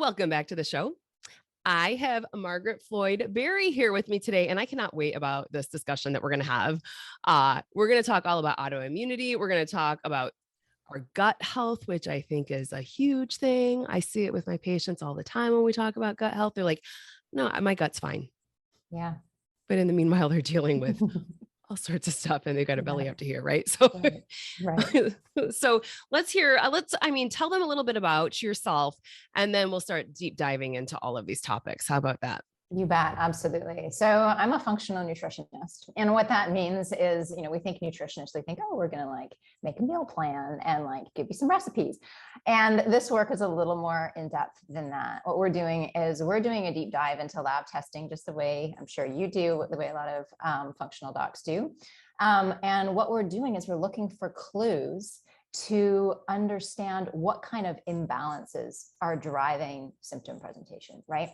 Welcome back to the show. I have Margaret Floyd Berry here with me today, and I cannot wait about this discussion that we're going to have. We're going to talk all about autoimmunity. We're going to talk about our gut health, which I think is a huge thing. I see it with my patients all the time when we talk about gut health. They're like, no, my gut's fine. Yeah. But in the meanwhile, they're dealing with all sorts of stuff and they've got a belly up to here. Right. So, Right. so let's hear, tell them a little bit about yourself and then we'll start deep diving into all of these topics. How about that? You bet. Absolutely. So I'm a functional nutritionist. And what that means is, we think nutritionists, they think, oh, we're going to like make a meal plan and like give you some recipes. And this work is a little more in depth than that. What we're doing is we're doing a deep dive into lab testing, just the way I'm sure you do, the way a lot of functional docs do. And what we're doing is we're looking for clues to understand what kind of imbalances are driving symptom presentation, right?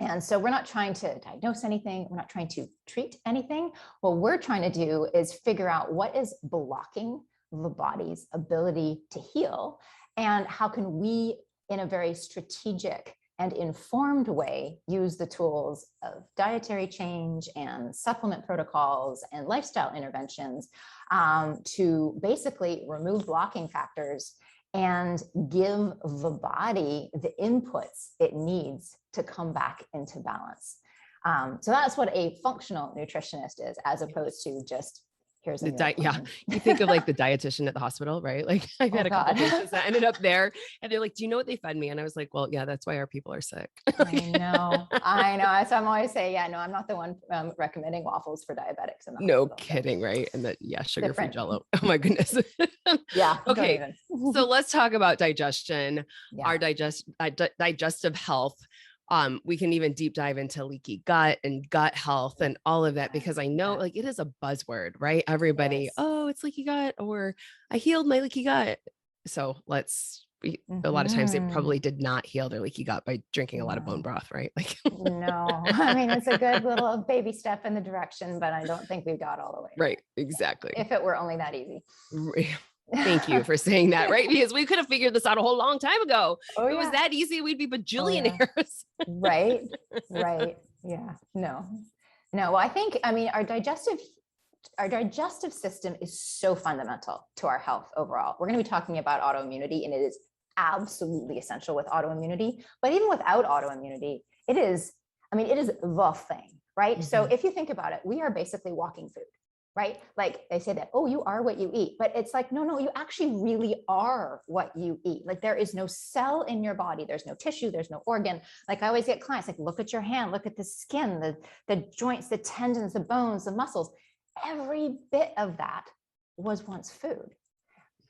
And so we're not trying to diagnose anything. We're not trying to treat anything. What we're trying to do is figure out what is blocking the body's ability to heal and how can we, in a very strategic and informed way, use the tools of dietary change and supplement protocols and lifestyle interventions to basically remove blocking factors and give the body the inputs it needs to come back into balance. So that's what a functional nutritionist is, as opposed to just here's a meal plan. You think of like the dietitian at the hospital, right? Like I've had a couple patients that ended up there and they're like, do you know what they fed me? And I was like, well, yeah, that's why our people are sick. I know. So I'm always saying, yeah, no, I'm not the one recommending waffles for diabetics. No kidding, right? And sugar-free Jell-O. Oh my goodness. Yeah. Okay. So let's talk about digestion, our digestive health. We can even deep dive into leaky gut and gut health and all of that, because I know like it is a buzzword, right? Everybody, oh, it's leaky gut, or I healed my leaky gut. So a lot of times they probably did not heal their leaky gut by drinking a lot of bone broth, right? Like, no, I mean, it's a good little baby step in the direction, but I don't think we've got all the way. Right. Exactly. If it were only that easy. Thank you for saying that, right? Because we could have figured this out a whole long time ago. Oh, if it was that easy, we'd be bajillionaires. Right. Yeah. No. Well, I think, our digestive system is so fundamental to our health overall. We're going to be talking about autoimmunity, and it is absolutely essential with autoimmunity. But even without autoimmunity, it is the thing, right? Mm-hmm. So if you think about it, we are basically walking food. Right? Like they say that, oh, you are what you eat, but it's like, no, you actually really are what you eat. Like there is no cell in your body. There's no tissue. There's no organ. Like I always get clients like, look at your hand, look at the skin, the joints, the tendons, the bones, the muscles. Every bit of that was once food.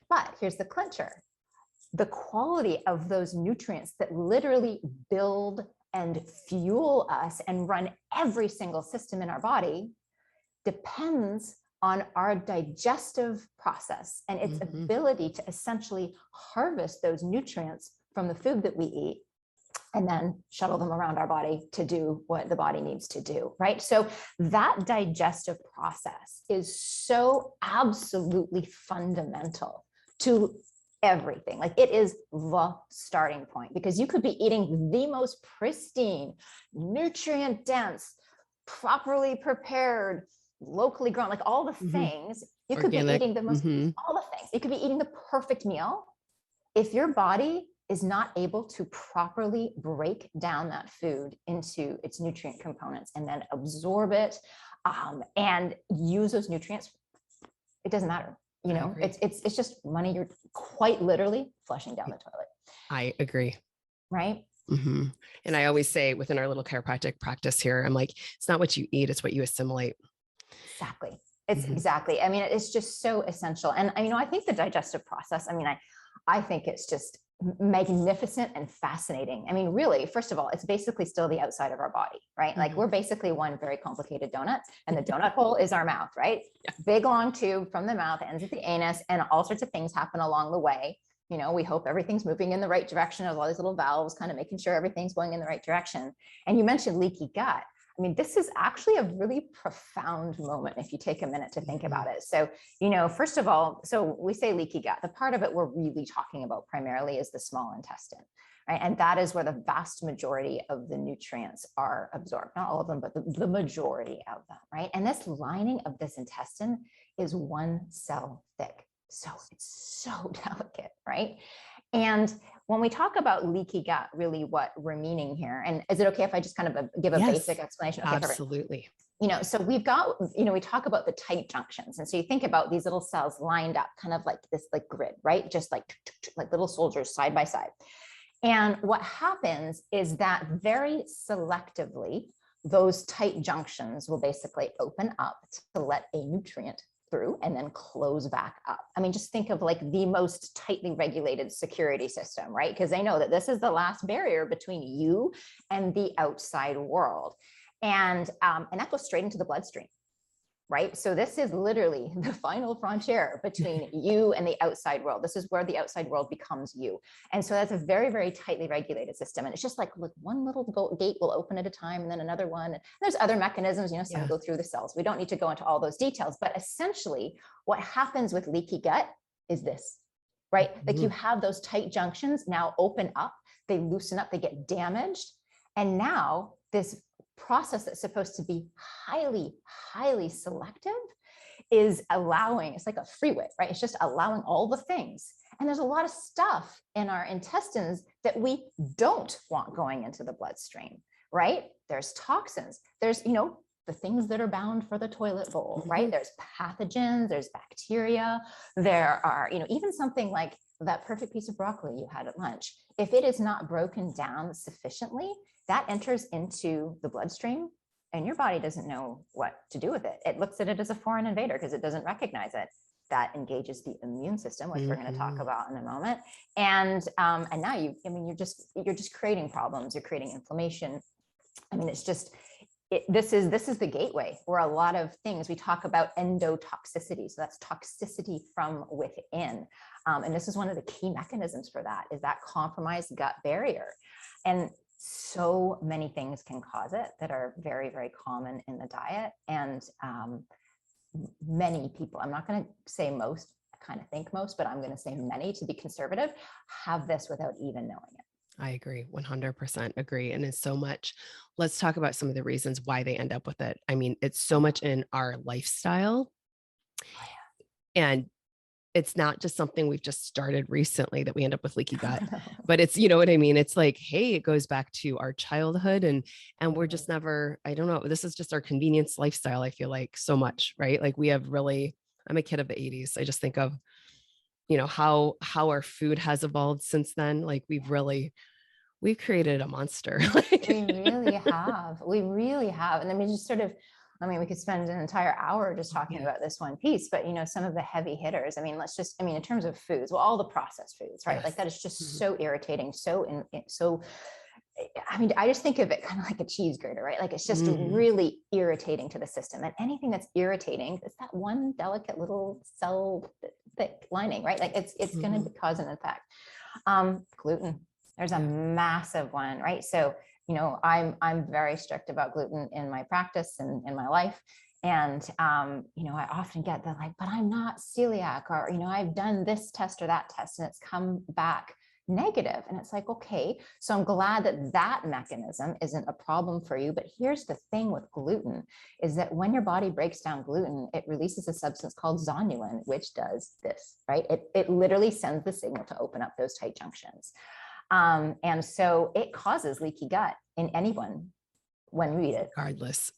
But here's the clincher. The quality of those nutrients that literally build and fuel us and run every single system in our body depends on our digestive process and its ability to essentially harvest those nutrients from the food that we eat and then shuttle them around our body to do what the body needs to do, right? So that digestive process is so absolutely fundamental to everything. Like it is the starting point, because you could be eating the most pristine, nutrient dense, properly prepared, locally grown, like all the things. You could be eating the most, all the things. You could be eating the perfect meal. If your body is not able to properly break down that food into its nutrient components and then absorb it and use those nutrients, it doesn't matter. It's just money you're quite literally flushing down the toilet. I agree. Right. Mm-hmm. And I always say within our little chiropractic practice here, I'm like, it's not what you eat, it's what you assimilate. Exactly. Exactly. It's just so essential. And, I think the digestive process, I think it's just magnificent and fascinating. Really, first of all, it's basically still the outside of our body, right? Like we're basically one very complicated donut, and the donut hole is our mouth, right? Yeah. Big long tube from the mouth, ends at the anus, and all sorts of things happen along the way. We hope everything's moving in the right direction. There's all these little valves kind of making sure everything's going in the right direction. And you mentioned leaky gut. This is actually a really profound moment if you take a minute to think about it. So, first of all, so we say leaky gut. The part of it we're really talking about primarily is the small intestine, right? And that is where the vast majority of the nutrients are absorbed. Not all of them, but the majority of them, right? And this lining of this intestine is 1 cell thick. So it's so delicate, right? And when we talk about leaky gut, really what we're meaning here, and is it okay if I just kind of give a basic explanation? Okay, absolutely. So we've got, we talk about the tight junctions. And so you think about these little cells lined up kind of like this, like grid, right? Just like little soldiers side by side. And what happens is that very selectively, those tight junctions will basically open up to let a nutrient through and then close back up. I mean, just think of like the most tightly regulated security system, right? Because they know that this is the last barrier between you and the outside world. And that goes straight into the bloodstream, right? So this is literally the final frontier between you and the outside world. This is where the outside world becomes you. And so that's a very, very tightly regulated system. And it's just like, look, one little gate will open at a time and then another one. And there's other mechanisms, some go through the cells. We don't need to go into all those details, but essentially what happens with leaky gut is this, right? Like you have those tight junctions now open up, they loosen up, they get damaged. And now this process that's supposed to be highly, highly selective is allowing, it's like a freeway, right? It's just allowing all the things. And there's a lot of stuff in our intestines that we don't want going into the bloodstream, right? There's toxins, there's, the things that are bound for the toilet bowl, right? There's pathogens, there's bacteria, there are, even something like that perfect piece of broccoli you had at lunch. If it is not broken down sufficiently, that enters into the bloodstream and your body doesn't know what to do with it. It looks at it as a foreign invader because it doesn't recognize it. That engages the immune system, which we're going to talk about in a moment. And now you're just creating problems. You're creating inflammation. I mean, it's just, this is the gateway where a lot of things we talk about endotoxicity. So that's toxicity from within. And this is one of the key mechanisms for that is that compromised gut barrier. And so many things can cause it that are very, very common in the diet. And many people, I'm not going to say most, I kind of think most, but I'm going to say many to be conservative, have this without even knowing it. I agree, 100% agree. And it's so much, let's talk about some of the reasons why they end up with it. I mean, it's so much in our lifestyle. And it's not just something we've just started recently that we end up with leaky gut, but it's, what I mean? It's like, hey, it goes back to our childhood and we're just never, I don't know, this is just our convenience lifestyle. I feel like so much, right? Like we have really, I'm a kid of the 80s. I just think of, how our food has evolved since then. Like we've created a monster. We really have. We really have. And then we just sort of, we could spend an entire hour just talking about this one piece, but some of the heavy hitters, in terms of foods, well, all the processed foods, right? Yes. Like that is just so irritating. I just think of it kind of like a cheese grater, right? Like it's just really irritating to the system, and anything that's irritating, it's that one delicate little cell thick lining, right? Like it's going to cause an effect. Gluten, there's a massive one, right? So I'm very strict about gluten in my practice and in my life. And, I often get the like, but I'm not celiac, or, I've done this test or that test and it's come back negative. And it's like, okay, so I'm glad that mechanism isn't a problem for you. But here's the thing with gluten is that when your body breaks down gluten, it releases a substance called zonulin, which does this, right? It literally sends the signal to open up those tight junctions. And so it causes leaky gut in anyone when we eat it. Regardless.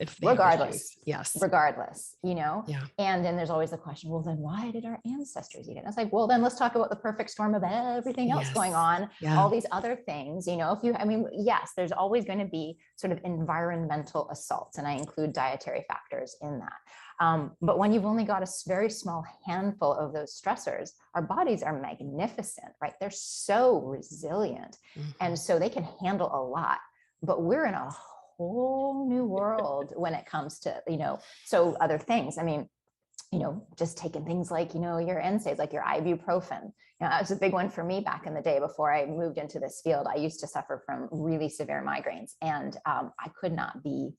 Yes. Regardless, Yeah. And then there's always the question, well, then why did our ancestors eat it? And it's like, well, then let's talk about the perfect storm of everything else going on, all these other things, yes, there's always going to be sort of environmental assaults, and I include dietary factors in that. But when you've only got a very small handful of those stressors, our bodies are magnificent, right? They're so resilient. And so they can handle a lot, but we're in a whole new world when it comes to, so other things. Just taking things like, your NSAIDs, like your ibuprofen. That was a big one for me back in the day before I moved into this field. I used to suffer from really severe migraines, and I could not be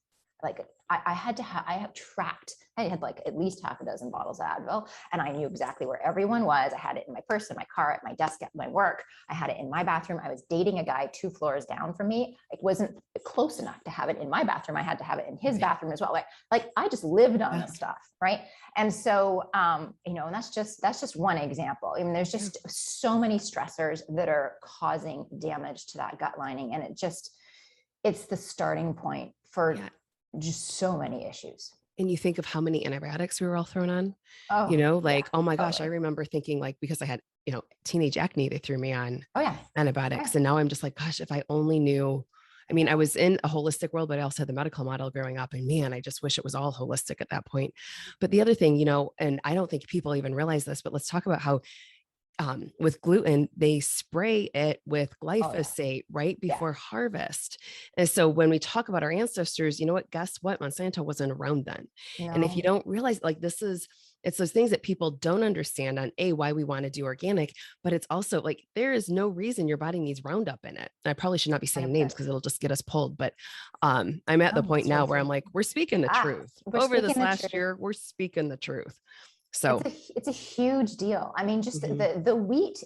like I have tracked, I had like at least half a dozen bottles of Advil, and I knew exactly where everyone was. I had it in my purse, in my car, at my desk, at my work. I had it in my bathroom. I was dating a guy 2 floors down from me. It wasn't close enough to have it in my bathroom. I had to have it in his bathroom as well. Like I just lived on this stuff, right? And so, you know, and that's just one example. I mean, there's just so many stressors that are causing damage to that gut lining, and it's the starting point for just so many issues. And you think of how many antibiotics we were all thrown on, Oh, you know, like, oh my gosh, I totally. remember thinking like, because I had, you know, teenage acne, they threw me on Oh antibiotics. And now I'm just like, gosh, if I only knew. I mean, I was in a holistic world, but I also had the medical model growing up, and man, I just wish it was all holistic at that point. But the other thing, you know, and I don't think people even realize this, but let's talk about how with gluten, they spray it with glyphosate right before harvest. And so when we talk about our ancestors, you know what, guess what? Monsanto wasn't around then. And if you don't realize, like, it's those things that people don't understand on why we want to do organic, but it's also like, there is no reason your body needs Roundup in it. And I probably should not be saying 100%. names because it'll just get us pulled. But I'm at the point now where I'm like, we're speaking the truth. Over this last year, we're speaking the truth. So it's a huge deal. I mean, just the wheat.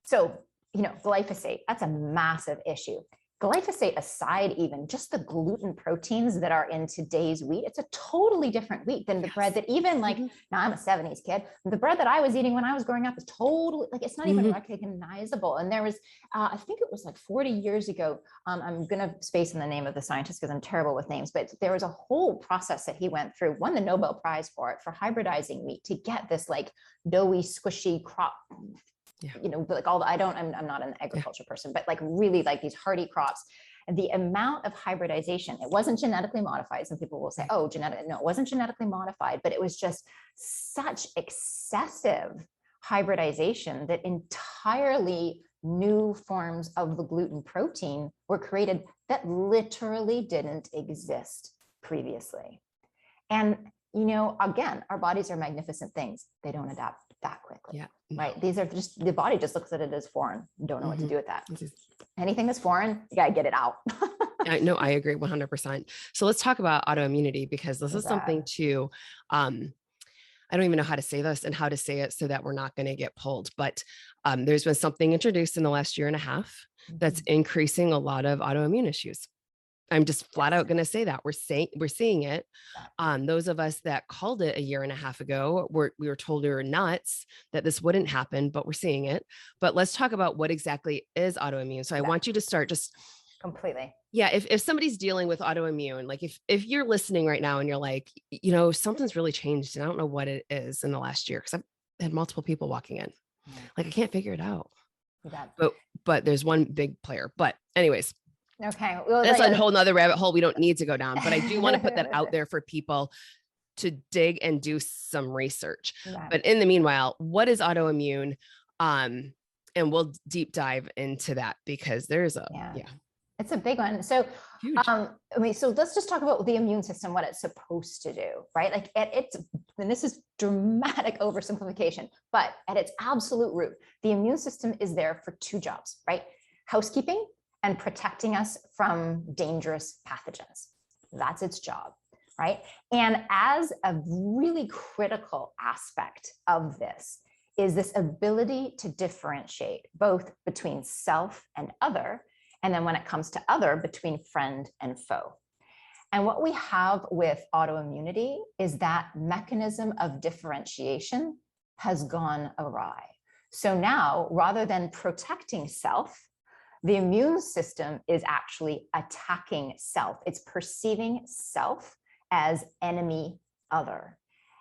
So, you know, glyphosate, that's a massive issue. Glyphosate aside, even just the gluten proteins that are in today's wheat, it's a totally different wheat than the bread that even like, now I'm a 70s kid, the bread that I was eating when I was growing up is totally like, it's not even recognizable. And there was, I think it was like 40 years ago, I'm going to space in the name of the scientist because I'm terrible with names, but there was a whole process that he went through, won the Nobel Prize for it, for hybridizing wheat to get this like doughy, squishy crop. You know, like I'm not an agriculture person, but like really like these hardy crops. And the amount of hybridization, it wasn't genetically modified. Some people will say, oh, no, it wasn't genetically modified, but it was just such excessive hybridization that entirely new forms of the gluten protein were created that literally didn't exist previously. And, you know, again, our bodies are magnificent things. They don't adapt that quickly. Right. These are just, the body just looks at it as foreign. Don't know what to do with that. Anything that's foreign, you got to get it out. No, I agree 100%. So let's talk about autoimmunity, because this is something too, I don't even know how to say this and how to say it so that we're not going to get pulled, but there's been something introduced in the last year and a half that's increasing a lot of autoimmune issues. I'm just flat out going to say that we're seeing it. Those of us that called it a year and a half ago, we were told we were nuts, that this wouldn't happen, but we're seeing it. But let's talk about what exactly is autoimmune. So I want you to start just completely. Yeah. If somebody's dealing with autoimmune, like if you're listening right now and you're like, you know, something's really changed and I don't know what it is in the last year, because I've had multiple people walking in, like, I can't figure it out. But there's one big player. But anyways, okay, well, that's a whole nother rabbit hole we don't need to go down, but I do want to put that out there for people to dig and do some research. But in the meanwhile, what is autoimmune? And we'll deep dive into that, because there's it's a big one. So, I mean, so let's just talk about the immune system, what it's supposed to do, right? Like and this is dramatic oversimplification, but at its absolute root, the immune system is there for 2 jobs, right? Housekeeping and protecting us from dangerous pathogens. That's its job, right? And as a really critical aspect of this is this ability to differentiate both between self and other, and then when it comes to other, between friend and foe. And what we have with autoimmunity is that mechanism of differentiation has gone awry. So now, rather than protecting self, the immune system is actually attacking self. It's perceiving self as enemy other.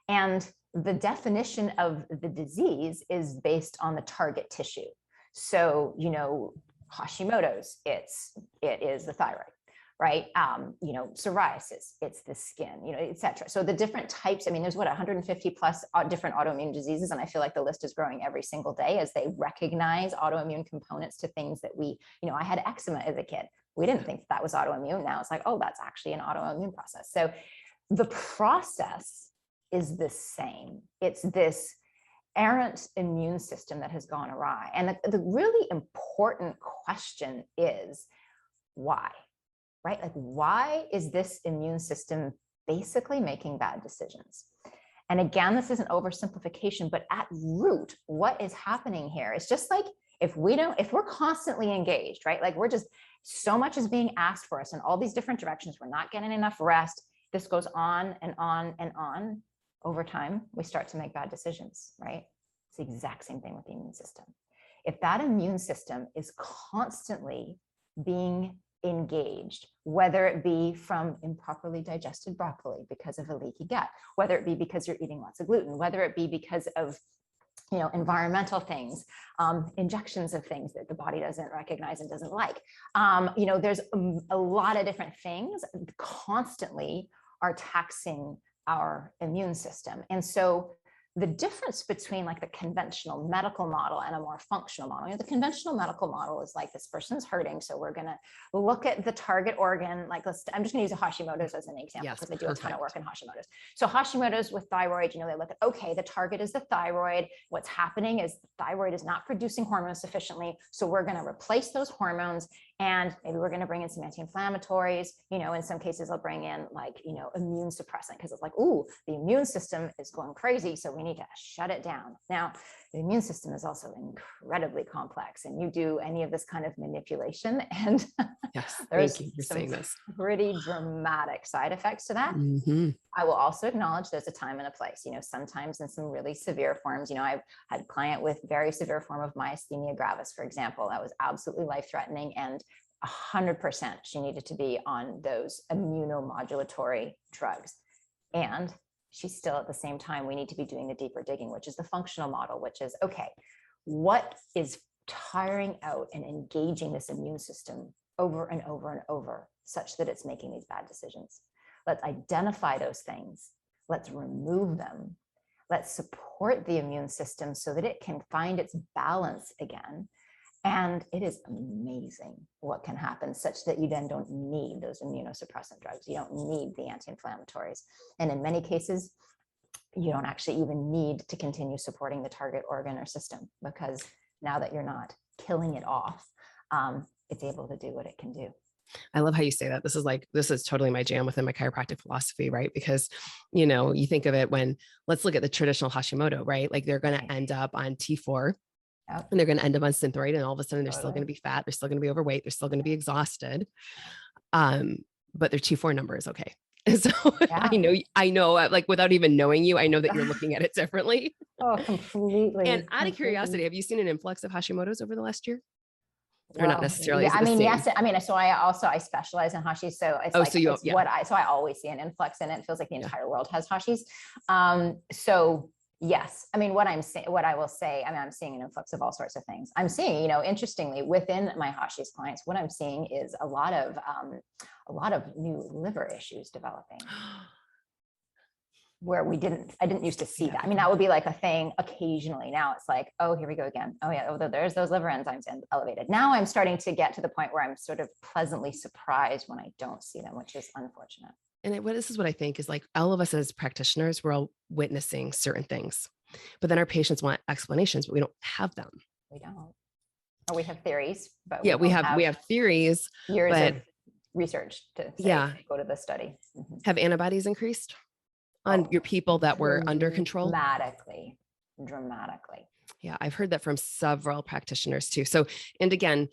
And the definition of the disease is based on the target tissue. So, you know, Hashimoto's, it is the thyroid, right? You know, psoriasis, it's the skin, you know, et cetera. So the different types, I mean, there's 150 plus different autoimmune diseases. And I feel like the list is growing every single day as they recognize autoimmune components to things that we, you know, I had eczema as a kid. We didn't think that was autoimmune. Now it's like, oh, that's actually an autoimmune process. So the process is the same. It's this errant immune system that has gone awry. And the really important question is why, right? Like, why is this immune system basically making bad decisions? And again, this is an oversimplification, but at root, what is happening here is just like, if we're constantly engaged, right? Like we're just, so much is being asked for us in all these different directions. We're not getting enough rest. This goes on and on and on. Over time, we start to make bad decisions, right? It's the exact same thing with the immune system. If that immune system is constantly being engaged, whether it be from improperly digested broccoli because of a leaky gut, whether it be because you're eating lots of gluten, whether it be because of environmental things, injections of things that the body doesn't recognize and doesn't like. There's a lot of different things constantly are taxing our immune system. And so the difference between like the conventional medical model and a more functional model, the conventional medical model is like, this person's hurting, so we're going to look at the target organ. Like, I'm just going to use a Hashimoto's as an example, because I do a ton of work in Hashimoto's. So Hashimoto's with thyroid, they look at, okay, the target is the thyroid. What's happening is the thyroid is not producing hormones sufficiently. So we're going to replace those hormones, and maybe we're going to bring in some anti-inflammatories. In some cases, I'll bring in like, immune suppressant, because it's like, ooh, the immune system is going crazy, so we need to shut it down. Now, the immune system is also incredibly complex, and you do any of this kind of manipulation, and yes, there's some pretty dramatic side effects to that. Mm-hmm. I will also acknowledge there's a time and a place. Sometimes in some really severe forms, I've had a client with very severe form of myasthenia gravis, for example, that was absolutely life-threatening, and 100% she needed to be on those immunomodulatory drugs. And she's still, at the same time, we need to be doing the deeper digging, which is the functional model, which is, okay, what is tiring out and engaging this immune system over and over and over such that it's making these bad decisions? Let's identify those things. Let's remove them. Let's support the immune system so that it can find its balance again. And it is amazing what can happen, such that you then don't need those immunosuppressant drugs. You don't need the anti-inflammatories. And in many cases, you don't actually even need to continue supporting the target organ or system, because now that you're not killing it off, it's able to do what it can do. I love how you say that. This is totally my jam within my chiropractic philosophy, right? Because, you think of it when, let's look at the traditional Hashimoto, right? Like they're going to end up on T4. Yep. And they're going to end up on Synthroid, and all of a sudden they're still going to be fat. They're still going to be overweight. They're still going to be exhausted. But their T4 number is okay. So yeah. I know, like without even knowing you, I know that you're looking at it differently. Oh, completely. And out of curiosity, have you seen an influx of Hashimoto's over the last year? Or not necessarily. Yeah, yes. So I specialize in Hashis. So it's so I always see an influx in it. It feels like the entire world has Hashis. So yes, what I will say, I'm seeing an influx of all sorts of things. I'm seeing, interestingly, within my Hashis clients, what I'm seeing is a lot of new liver issues developing. Where I didn't used to see that. That would be like a thing occasionally. Now it's like, oh, here we go again. Oh yeah, there's those liver enzymes elevated. Now I'm starting to get to the point where I'm sort of pleasantly surprised when I don't see them, which is unfortunate. And this is what I think is, like, all of us as practitioners, we're all witnessing certain things, but then our patients want explanations, but we don't have them. We don't. Or we have theories, but we have theories. Years of research to say, go to the study. Mm-hmm. Have antibodies increased on your people that were under control? Dramatically. Yeah, I've heard that from several practitioners too. So, and again,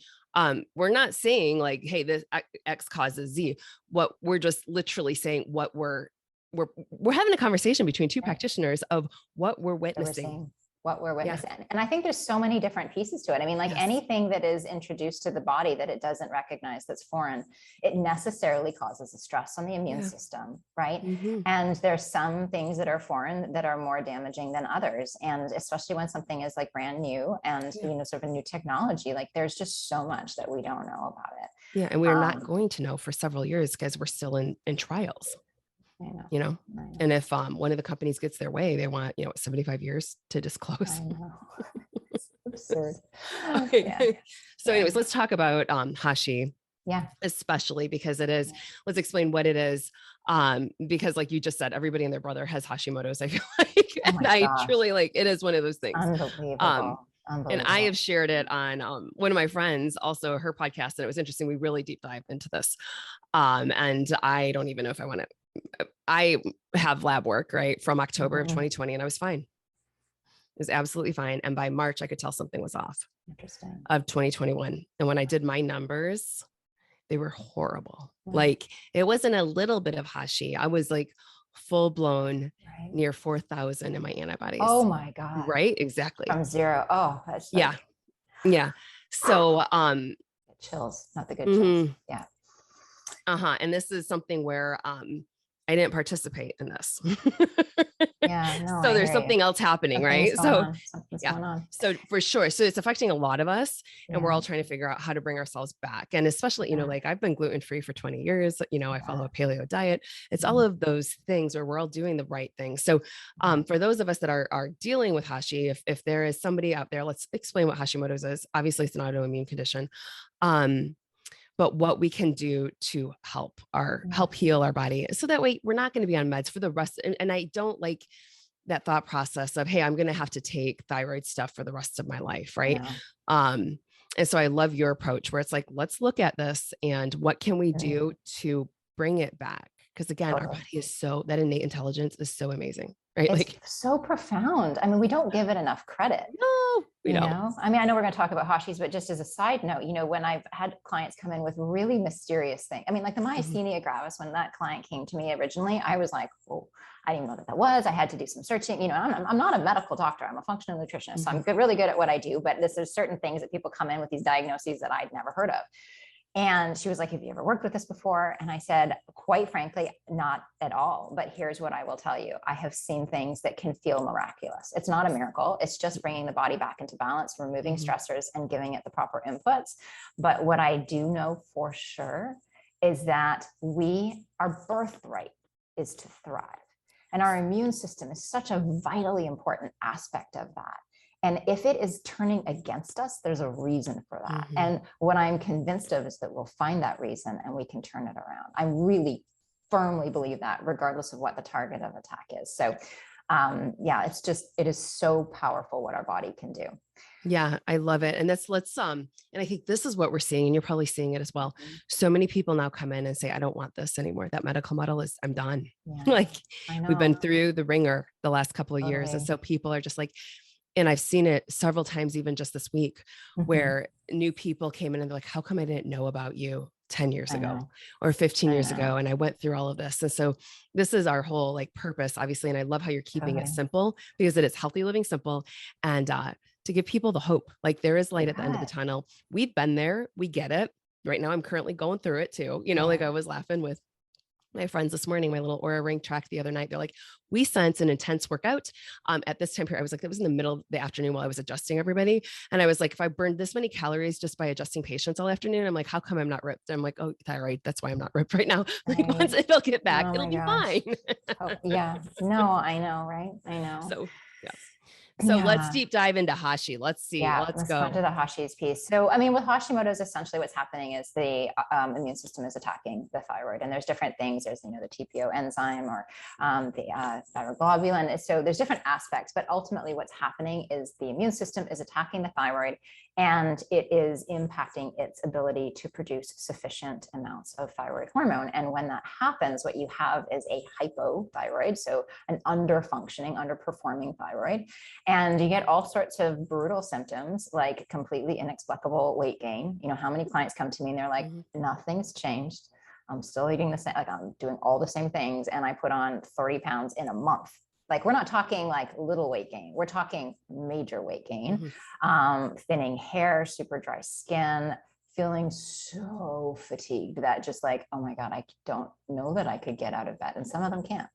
we're not saying like, hey, this X causes Z. What we're just literally saying, what we're having a conversation between two practitioners of what we're witnessing. And I think there's so many different pieces to it. Anything that is introduced to the body that it doesn't recognize, that's foreign, it necessarily causes a stress on the immune system, right? Mm-hmm. And there's some things that are foreign that are more damaging than others. And especially when something is like brand new and, sort of a new technology, like there's just so much that we don't know about it. Yeah. And we're not going to know for several years because we're still in trials. I know. And if one of the companies gets their way, they want 75 years to disclose. I know. It's absurd. Okay. Yeah. So anyways, let's talk about Hashi. Yeah. Especially because it is, let's explain what it is. Because like you just said, everybody and their brother has Hashimoto's, I feel like. And I truly, like, it is one of those things. Unbelievable. And I have shared it on one of my friends, also her podcast, and it was interesting. We really deep dived into this. And I don't even know if I want to, I have lab work, right, from October of 2020, and I was fine. It was absolutely fine. And by March, I could tell something was off. Interesting. Of 2021. And when I did my numbers, they were horrible. Like it wasn't a little bit of Hashi. I was like full blown near 4,000 in my antibodies. Oh my God. Right. Exactly. From zero. Oh, that's like... yeah. Yeah. So, chills, not the good chills. Yeah. And this is something where, I didn't participate in this. Yeah. No, so there's something else happening, right? So something's going on. So for sure. So it's affecting a lot of us, and we're all trying to figure out how to bring ourselves back. And especially, you know, like I've been gluten-free for 20 years, you know, I follow a paleo diet. It's all of those things where we're all doing the right thing. So for those of us that are dealing with Hashi, if there is somebody out there, let's explain what Hashimoto's is. Obviously it's an autoimmune condition. But what we can do to help heal our body. So that way we're not going to be on meds for the rest. And I don't like that thought process of, hey, I'm going to have to take thyroid stuff for the rest of my life. Right. And so I love your approach where it's like, let's look at this and what can we do to bring it back? Because again, our body is that innate intelligence is so amazing. Right. It's like so profound. I mean, we don't give it enough credit. No, we don't. I mean, I know we're going to talk about Hashis, but just as a side note, you know, when I've had clients come in with really mysterious things, I mean, like the myasthenia gravis, when that client came to me originally, I was like, oh, I didn't know what that was. I had to do some searching. You know, I'm not a medical doctor. I'm a functional nutritionist. So I'm really good at what I do, but there's certain things that people come in with these diagnoses that I'd never heard of. And she was like, have you ever worked with this before? And I said, quite frankly, not at all. But here's what I will tell you. I have seen things that can feel miraculous. It's not a miracle. It's just bringing the body back into balance, removing stressors and giving it the proper inputs. But what I do know for sure is that our birthright is to thrive. And our immune system is such a vitally important aspect of that. And if it is turning against us, there's a reason for that. And what I'm convinced of is that we'll find that reason and we can turn it around. I really firmly believe that, regardless of what the target of attack is. So yeah, it is so powerful what our body can do. Yeah, I love it. And and I think this is what we're seeing, and you're probably seeing it as well. So many people now come in and say, I don't want this anymore. That medical model I'm done. Like we've been through the ringer the last couple of years. And so people are just like, and I've seen it several times, even just this week, where new people came in and they're like, how come I didn't know about you 10 years ago or 15 years ago? And I went through all of this. And so this is our whole like purpose, obviously. And I love how you're keeping it simple, because it is healthy living simple, and to give people the hope, like there is light at the end of the tunnel. We've been there. We get it. Right now, I'm currently going through it too. You know, like I was laughing with my friends this morning, my little Aura Ring track the other night. They're like, we sense an intense workout at this time period. I was like, it was in the middle of the afternoon while I was adjusting everybody. And I was like, if I burned this many calories just by adjusting patients all afternoon, I'm like, how come I'm not ripped? I'm like, oh, thyroid. That's why I'm not ripped right now. Like once it'll get back, it'll be fine. Yeah. No, I know. Right. I know. So yeah. So let's deep dive into Hashi. Let's see. Yeah, let's go into the Hashi's piece. So, I mean, with Hashimoto's, essentially what's happening is the immune system is attacking the thyroid, and there's different things. There's, you know, the TPO enzyme or the thyroglobulin. So there's different aspects, but ultimately what's happening is the immune system is attacking the thyroid, and it is impacting its ability to produce sufficient amounts of thyroid hormone. And when that happens, what you have is a hypothyroid, so an underfunctioning, underperforming thyroid. And you get all sorts of brutal symptoms, like completely inexplicable weight gain. You know, how many clients come to me and they're like, nothing's changed. I'm still eating the same, like I'm doing all the same things. And I put on 30 pounds in a month. Like, we're not talking like little weight gain. We're talking major weight gain, thinning hair, super dry skin, feeling so fatigued that just like, oh my God, I don't know that I could get out of bed. And some of them can't.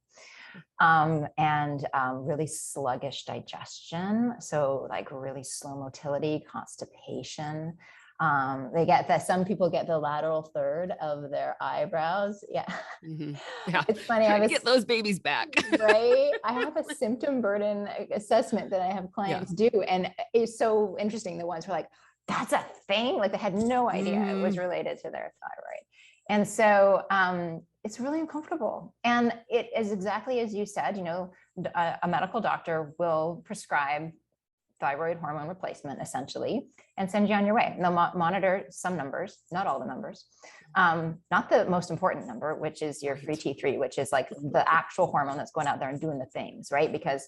And really sluggish digestion. So like really slow motility, constipation. Some people get the lateral third of their eyebrows. Yeah. Yeah. It's funny. I get those babies back. Right. I have a symptom burden assessment that I have clients do. And it's so interesting. The ones who are like, that's a thing. Like they had no idea it was related to their thyroid. And so, it's really uncomfortable. And it is exactly as you said, you know, a medical doctor will prescribe thyroid hormone replacement essentially, and send you on your way. And they'll monitor some numbers, not all the numbers, not the most important number, which is your free T3, which is like the actual hormone that's going out there and doing the things, right? Because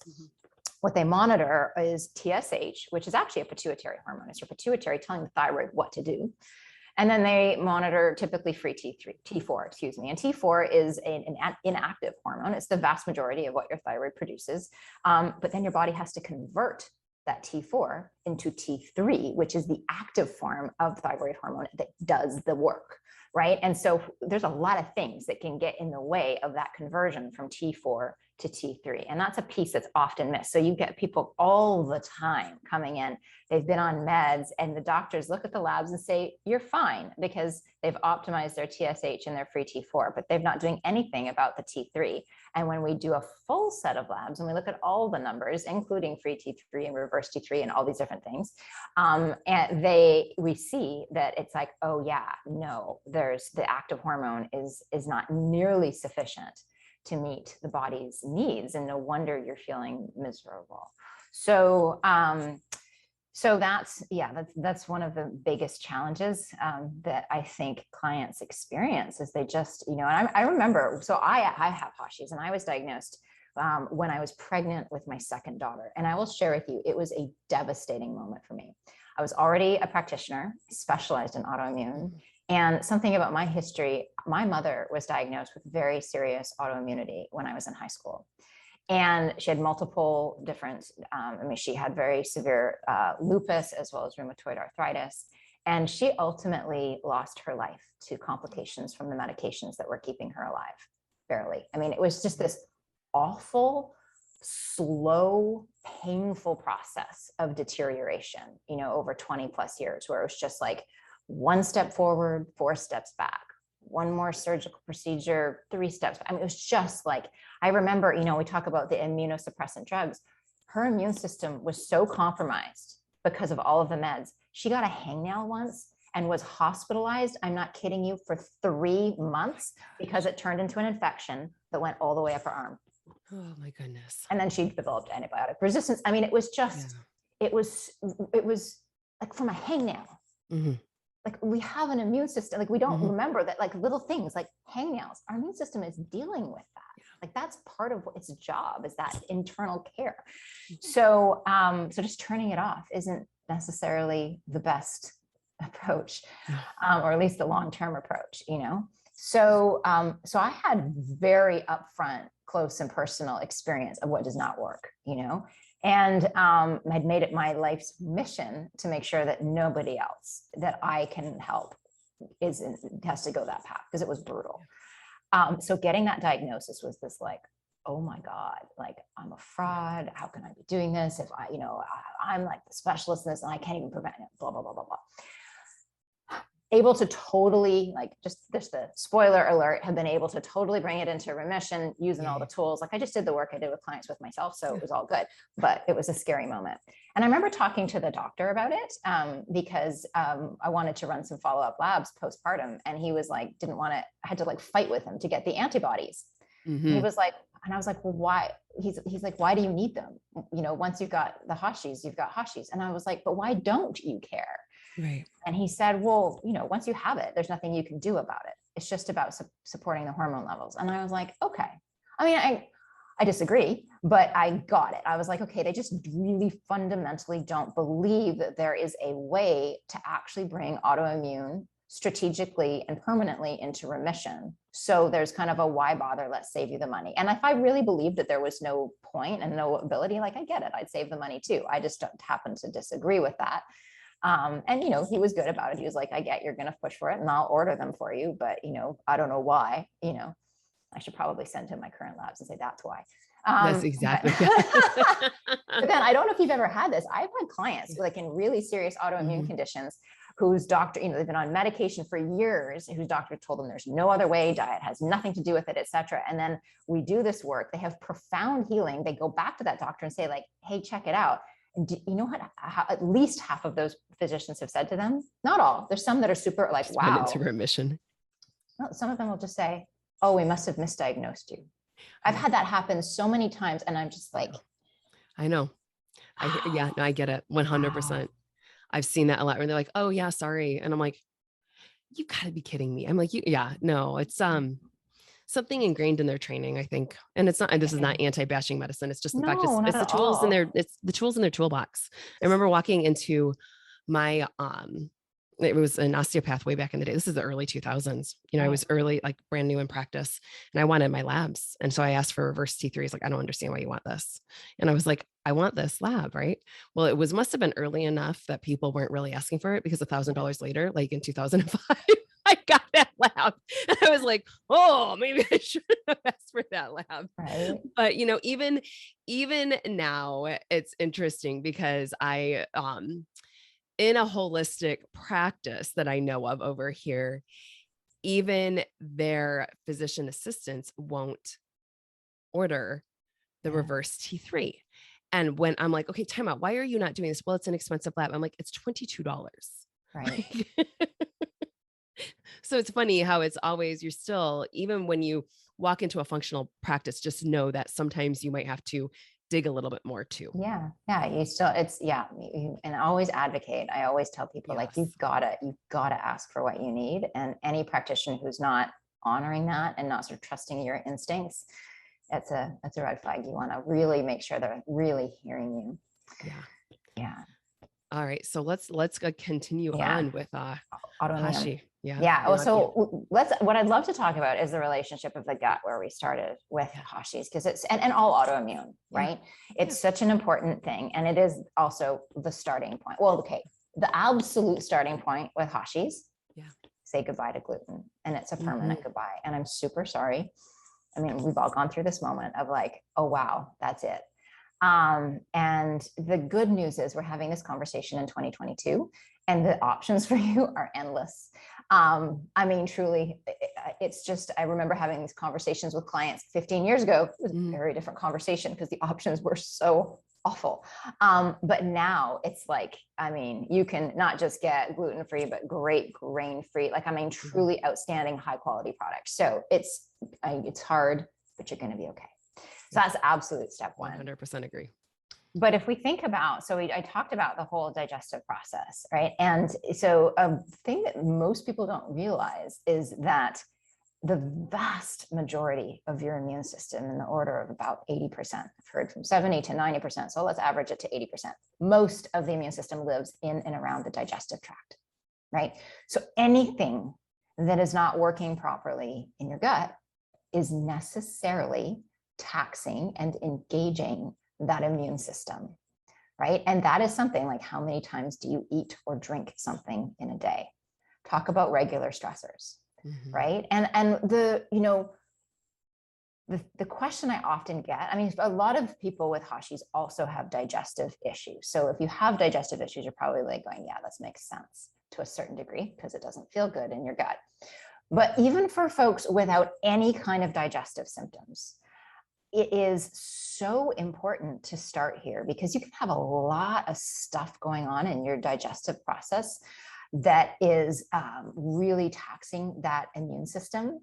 what they monitor is TSH, which is actually a pituitary hormone. It's your pituitary telling the thyroid what to do. And then they monitor typically free T4, excuse me. And T4 is an inactive hormone. It's the vast majority of what your thyroid produces. But then your body has to convert that T4 into T3, which is the active form of thyroid hormone that does the work, right? And so there's a lot of things that can get in the way of that conversion from T4 to T3. And that's a piece that's often missed. So you get people all the time coming in, they've been on meds, and the doctors look at the labs and say, you're fine, because they've optimized their TSH and their free T4, but they're not doing anything about the T3. And when we do a full set of labs and we look at all the numbers, including free T3 and reverse T3 and all these different things, and we see that it's like, oh yeah, no, there's the active hormone is not nearly sufficient to meet the body's needs, and no wonder you're feeling miserable. So that's one of the biggest challenges that I think clients experience, is they just, and I remember, so I have Hashis, and I was diagnosed when I was pregnant with my second daughter. And I will share with you, it was a devastating moment for me. I was already a practitioner, specialized in autoimmune. And something about my history, my mother was diagnosed with very serious autoimmunity when I was in high school. And she had multiple different, she had very severe lupus as well as rheumatoid arthritis. And she ultimately lost her life to complications from the medications that were keeping her alive, barely. I mean, it was just this awful, slow, painful process of deterioration, over 20 plus years, where it was just like, one step forward, 4 steps back, one more surgical procedure, 3 steps. I mean, it was just like, I remember, we talk about the immunosuppressant drugs. Her immune system was so compromised because of all of the meds. She got a hangnail once and was hospitalized, I'm not kidding you, for 3 months because it turned into an infection that went all the way up her arm. Oh my goodness. And then she developed antibiotic resistance. I mean, it was just, it was like from a hangnail. Mm-hmm. Like, we have an immune system, like we don't remember that, like little things like hangnails, our immune system is dealing with that. Like, that's part of its job, is that internal care. So, so just turning it off isn't necessarily the best approach, or at least the long-term approach, So, so I had very upfront, close and personal experience of what does not work, and I'd made it my life's mission to make sure that nobody else that I can help has to go that path, because it was brutal. So getting that diagnosis was this like, oh my God, like, I'm a fraud. How can I be doing this if I'm like the specialist in this and I can't even prevent it, blah, blah, blah, blah, blah. Able to totally, like, just the spoiler alert, have been able to totally bring it into remission using all the tools. Like, I just did the work I did with clients with myself, so it was all good, but it was a scary moment. And I remember talking to the doctor about it because I wanted to run some follow-up labs postpartum, and he was like, didn't want to, I had to like fight with him to get the antibodies. He was like, and I was like, well, why? He's like, why do you need them? Once you've got the Hashis, you've got Hashis. And I was like, but why don't you care? Right. And he said, well, once you have it, there's nothing you can do about it. It's just about supporting the hormone levels. And I was like, okay. I mean, I disagree, but I got it. I was like, okay, they just really fundamentally don't believe that there is a way to actually bring autoimmune strategically and permanently into remission. So there's kind of a why bother, let's save you the money. And if I really believed that there was no point and no ability, like, I get it, I'd save the money too. I just don't happen to disagree with that. And, he was good about it. He was like, I get you're going to push for it and I'll order them for you. But, I don't know why, I should probably send him my current labs and say, that's why. That's exactly. But then I don't know if you've ever had this. I've had clients like in really serious autoimmune conditions whose doctor, they've been on medication for years, whose doctor told them there's no other way, diet has nothing to do with it, et cetera. And then we do this work. They have profound healing. They go back to that doctor and say like, hey, check it out. And you know what? At least half of those physicians have said to them, not all. There's some that are super like, wow. Into remission. No, some of them will just say, oh, we must have misdiagnosed you. I've had that happen so many times. And I'm just like, I know. Yeah, no, I get it. 100%. I've seen that a lot where they're like, oh yeah, sorry. And I'm like, you gotta be kidding me. I'm like, yeah, no, it's, something ingrained in their training, I think. And it's not, and this is not anti-bashing medicine. It's just the fact No, not it's the at tools in all. it's the tools in their toolbox. I remember walking into my, it was an osteopath way back in the day. This is the early 2000s. You know, I was early, like brand new in practice, and I wanted my labs. And so I asked for reverse T3. He's like, I don't understand why you want this. And I was like, I want this lab, right? Well, it was must have been early enough that people weren't really asking for it, because $1,000 later, like in 2005, I got that lab. And I was like, oh, maybe I shouldn't have asked for that lab. Right. But you know, even now, it's interesting because I in a holistic practice that I know of over here, even their physician assistants won't order the reverse T3. And when I'm like, okay, time out, why are you not doing this? Well, it's an expensive lab. I'm like, it's $22. Right. So it's funny how it's always, you're still, even when you walk into a functional practice, just know that sometimes you might have to dig a little bit more too. Yeah. Yeah. You still, it's, yeah. And always advocate. I always tell people, like, you've gotta ask for what you need. And any practitioner who's not honoring that and not sort of trusting your instincts, that's a red flag. You want to really make sure they're really hearing you. Yeah. Yeah. All right. So let's continue on with autoimmune. Hashi. Yeah. Oh, so what I'd love to talk about is the relationship of the gut, where we started with Hashi's, because it's, and all autoimmune, right? It's such an important thing. And it is also the starting point. Well, okay. The absolute starting point with Hashi's, say goodbye to gluten. And it's a permanent goodbye. And I'm super sorry. I mean, we've all gone through this moment of like, oh, wow, that's it. And the good news is we're having this conversation in 2022, and the options for you are endless. I mean, truly, it's just, I remember having these conversations with clients 15 years ago. It was a very different conversation because the options were so awful. But now it's like, I mean, you can not just get gluten-free, but great grain-free, like, I mean, truly outstanding high quality product. So it's hard, but you're going to be okay. So that's absolute step one. 100% agree. But if we think about, so I talked about the whole digestive process, right? And so a thing that most people don't realize is that the vast majority of your immune system, in the order of about 80%, I've heard from 70 to 90%. So let's average it to 80%. Most of the immune system lives in and around the digestive tract, right? So anything that is not working properly in your gut is necessarily taxing and engaging that immune system, right? And that is something like, how many times do you eat or drink something in a day? Talk about regular stressors, right? And the, you know, the question I often get, I mean, a lot of people with Hashi's also have digestive issues. So if you have digestive issues, you're probably like going, yeah, this makes sense to a certain degree, because it doesn't feel good in your gut. But even for folks without any kind of digestive symptoms, it is so important to start here, because you can have a lot of stuff going on in your digestive process that is really taxing that immune system,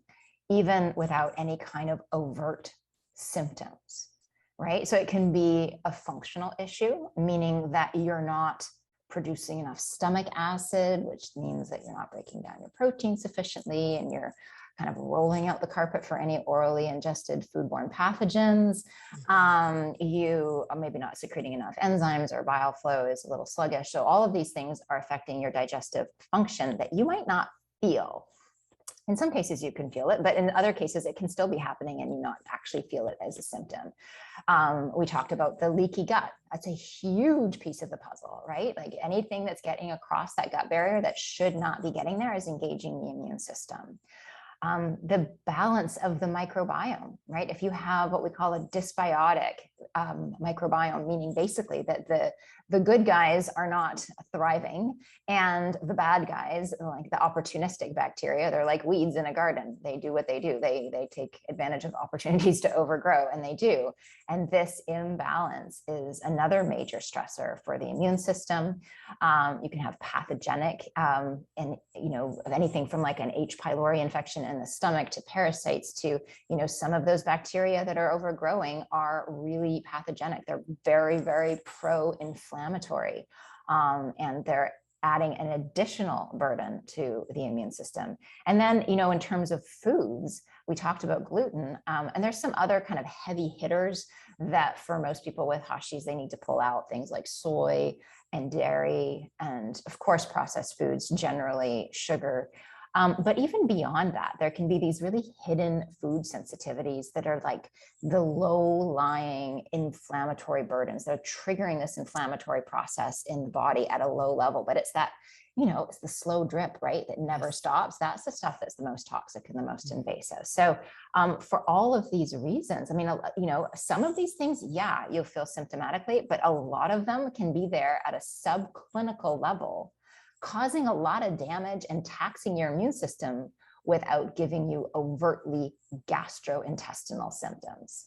even without any kind of overt symptoms, right? So it can be a functional issue, meaning that you're not producing enough stomach acid, which means that you're not breaking down your protein sufficiently, and you're kind of rolling out the carpet for any orally ingested foodborne pathogens. You are maybe not secreting enough enzymes, or bile flow is a little sluggish. So all of these things are affecting your digestive function that you might not feel. In some cases you can feel it, but in other cases it can still be happening and you not actually feel it as a symptom. We talked about the leaky gut. That's a huge piece of the puzzle, right? Like anything that's getting across that gut barrier that should not be getting there is engaging the immune system. The balance of the microbiome, right? If you have what we call a dysbiotic microbiome, meaning basically that the good guys are not thriving, and the bad guys, like the opportunistic bacteria, they're like weeds in a garden. They do what they do. They take advantage of opportunities to overgrow, and they do. And this imbalance is another major stressor for the immune system. You can have pathogenic, and you know, anything from like an H. pylori infection in the stomach to parasites to, some of those bacteria that are overgrowing are really pathogenic. They're very, very pro-inflammatory, and they're adding an additional burden to the immune system. And then, in terms of foods, we talked about gluten, and there's some other kind of heavy hitters that for most people with Hashis, they need to pull out, things like soy and dairy, and of course, processed foods, generally sugar. But even beyond that, there can be these really hidden food sensitivities that are like the low-lying inflammatory burdens that are triggering this inflammatory process in the body at a low level. But it's that, it's the slow drip, right? That never stops. That's the stuff that's the most toxic and the most invasive. So for all of these reasons, I mean, some of these things, yeah, you'll feel symptomatically, but a lot of them can be there at a subclinical level, causing a lot of damage and taxing your immune system without giving you overtly gastrointestinal symptoms.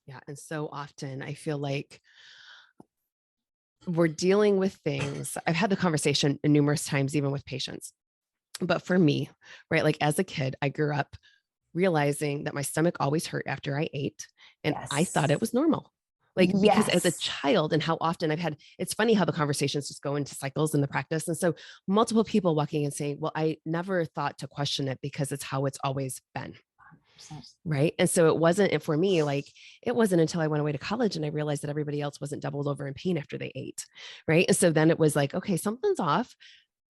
Yeah. And so often I feel like we're dealing with things. I've had the conversation numerous times, even with patients. But for me, right, like as a kid, I grew up realizing that my stomach always hurt after I ate. And I thought it was normal. Like, because as a child and how often it's funny how the conversations just go into cycles in the practice. And so multiple people walking and saying, well, I never thought to question it because it's how it's always been. Right. And so it wasn't for me, like, it wasn't until I went away to college and I realized that everybody else wasn't doubled over in pain after they ate. Right. And so then it was like, okay, something's off.